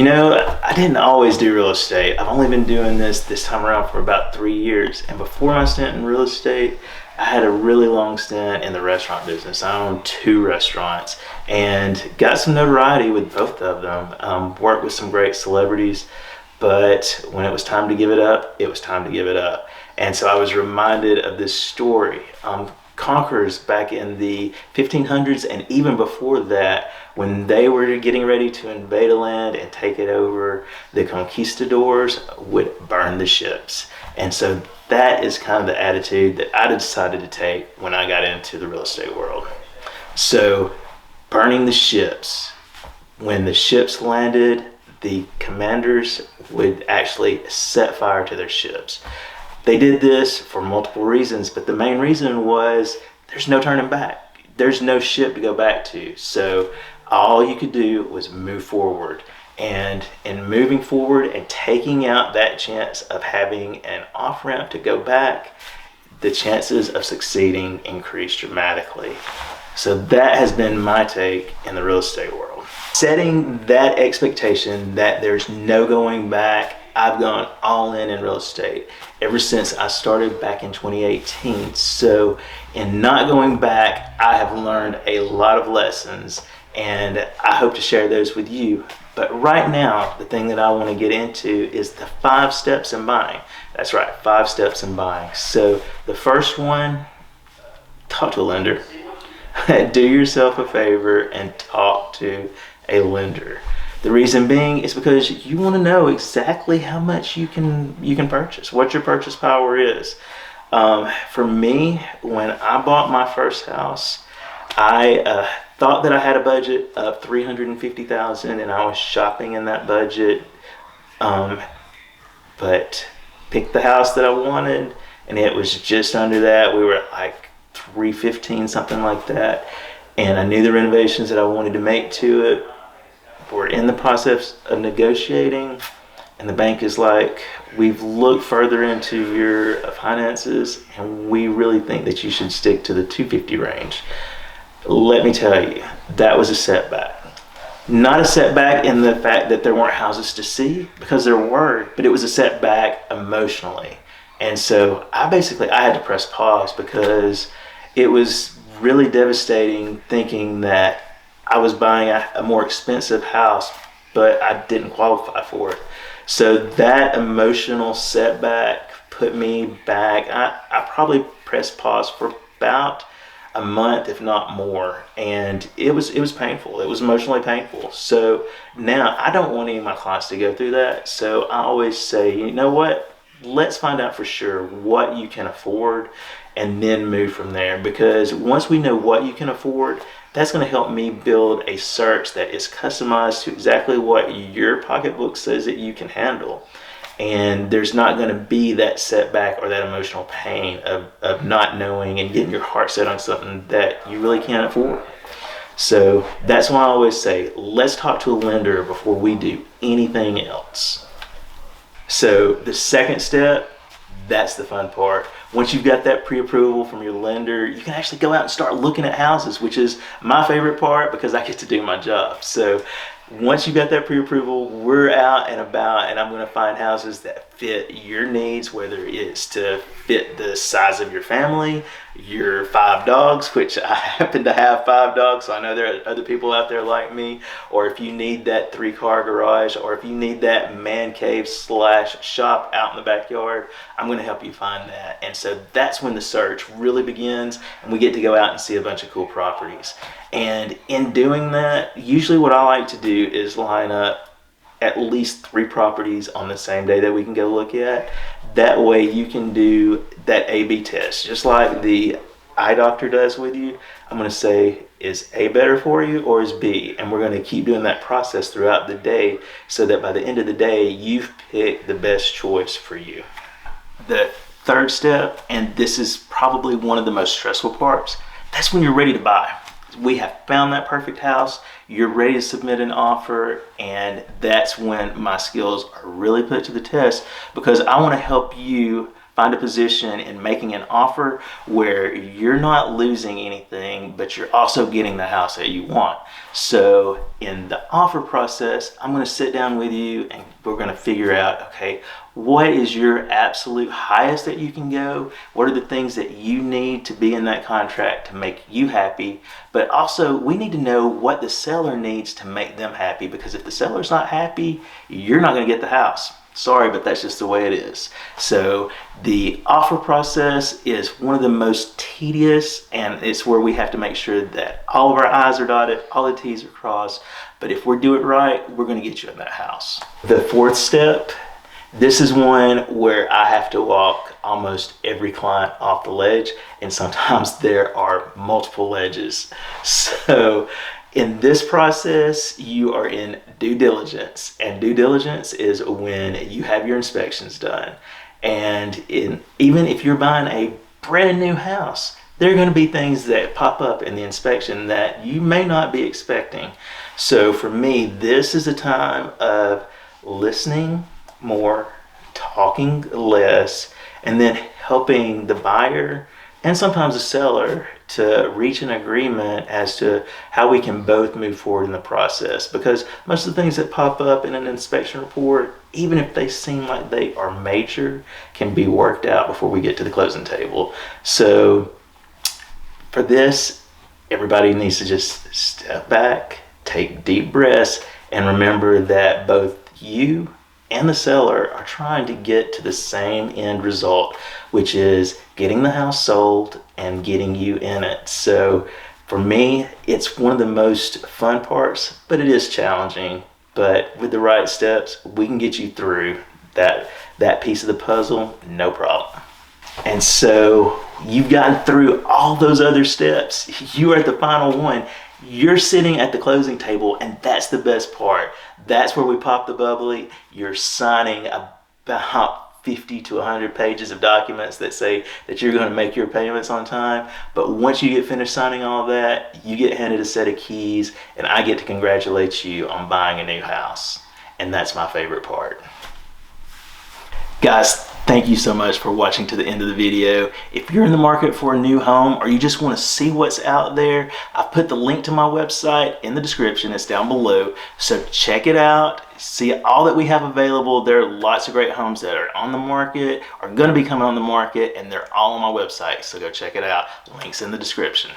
I didn't always do real estate. I've only been doing this time around for about 3 years. And before my stint in real estate, I had a really long stint in the restaurant business. I owned two restaurants and got some notoriety with both of them. Worked with some great celebrities, but when it was time to give it up, it was time to give it up. And so I was reminded of this story. Conquerors back in the 1500s and even before that, when they were getting ready to invade a land and take it over, the conquistadors would burn the ships. And so that is kind of the attitude that I decided to take when I got into the real estate world. So burning the ships, when the ships landed, the commanders would actually set fire to their ships. They did this for multiple reasons, but the main reason was there's no turning back. There's no ship to go back to. So all you could do was move forward. And in moving forward and taking out that chance of having an off-ramp to go back, the chances of succeeding increase dramatically. So that has been my take in the real estate world. Setting that expectation that there's no going back, I've gone all in real estate ever since I started back in 2018. So in not going back, I have learned a lot of lessons and I hope to share those with you. But right now, the thing that I want to get into is the 5 steps in buying. That's right, 5 steps in buying. So the first one, talk to a lender. Do yourself a favor and talk to a lender. The reason being is because you want to know exactly how much you can purchase, what your purchase power is. For me, when I bought my first house, I thought that I had a budget of $350,000 and I was shopping in that budget, but picked the house that I wanted and it was just under that. We were at like $315, something like that, and I knew the renovations that I wanted to make to it. We're in the process of negotiating and the bank is like, we've looked further into your finances and we really think that you should stick to the 250 range. Let me tell you, that was a setback. Not a setback in the fact that there weren't houses to see, because there were, but it was a setback emotionally. And so I had to press pause because it was really devastating thinking that I was buying a more expensive house, but I didn't qualify for it. So that emotional setback put me back. I probably pressed pause for about a month, if not more. And it was painful. It was emotionally painful. So now I don't want any of my clients to go through that. So I always say, you know what? Let's find out for sure what you can afford and then move from there. Because once we know what you can afford, that's going to help me build a search that is customized to exactly what your pocketbook says that you can handle. And there's not going to be that setback or that emotional pain of not knowing and getting your heart set on something that you really can't afford. So that's why I always say, let's talk to a lender before we do anything else. So the second step, that's the fun part. Once you've got that pre-approval from your lender, you can actually go out and start looking at houses, which is my favorite part because I get to do my job. So once you've got that pre-approval, we're out and about and I'm going to find houses that fit your needs, whether it's to fit the size of your family, your 5 dogs, which I happen to have 5 dogs, so I know there are other people out there like me, or if you need that 3-car garage, or if you need that man cave / shop out in the backyard, I'm going to help you find that. And so that's when the search really begins and we get to go out and see a bunch of cool properties. And in doing that, usually what I like to do is line up at least 3 properties on the same day that we can go look at. That way you can do that A/B test, just like the eye doctor does with you. I'm going to say, is A better for you or is B? And we're going to keep doing that process throughout the day so that by the end of the day, you've picked the best choice for you. The third step, and this is probably one of the most stressful parts, that's when you're ready to buy. We have found that perfect house, you're ready to submit an offer, and that's when my skills are really put to the test because I want to help you find a position in making an offer where you're not losing anything, but you're also getting the house that you want. So in the offer process, I'm going to sit down with you and we're going to figure out, okay, what is your absolute highest that you can go? What are the things that you need to be in that contract to make you happy? But also, we need to know what the seller needs to make them happy, because if the seller's not happy, you're not going to get the house. Sorry, but that's just the way it is. So the offer process is one of the most tedious, and it's where we have to make sure that all of our I's are dotted, all the T's are crossed. But if we do it right, we're going to get you in that house. The fourth step, this is one where I have to walk almost every client off the ledge, and sometimes there are multiple ledges. So in this process, you are in due diligence, and due diligence is when you have your inspections done. And even if you're buying a brand new house, there are going to be things that pop up in the inspection that you may not be expecting. So for me, this is a time of listening more, talking less, and then helping the buyer and sometimes the seller to reach an agreement as to how we can both move forward in the process. Because most of the things that pop up in an inspection report, even if they seem like they are major, can be worked out before we get to the closing table. So for this, everybody needs to just step back, take deep breaths, and remember that both you and the seller are trying to get to the same end result, which is getting the house sold and getting you in it. So for me, it's one of the most fun parts, but it is challenging. But with the right steps, we can get you through that piece of the puzzle, no problem. And so you've gotten through all those other steps. You are at the final one. You're sitting at the closing table, and that's the best part. That's where we pop the bubbly. You're signing about 50 to 100 pages of documents that say that you're going to make your payments on time. But once you get finished signing all that, you get handed a set of keys, and I get to congratulate you on buying a new house. And that's my favorite part. Guys, thank you so much for watching to the end of the video. If you're in the market for a new home, or you just want to see what's out there, I've put the link to my website in the description. It's down below. So check it out. See all that we have available. There are lots of great homes that are on the market, are going to be coming on the market, and they're all on my website. So go check it out. Links in the description.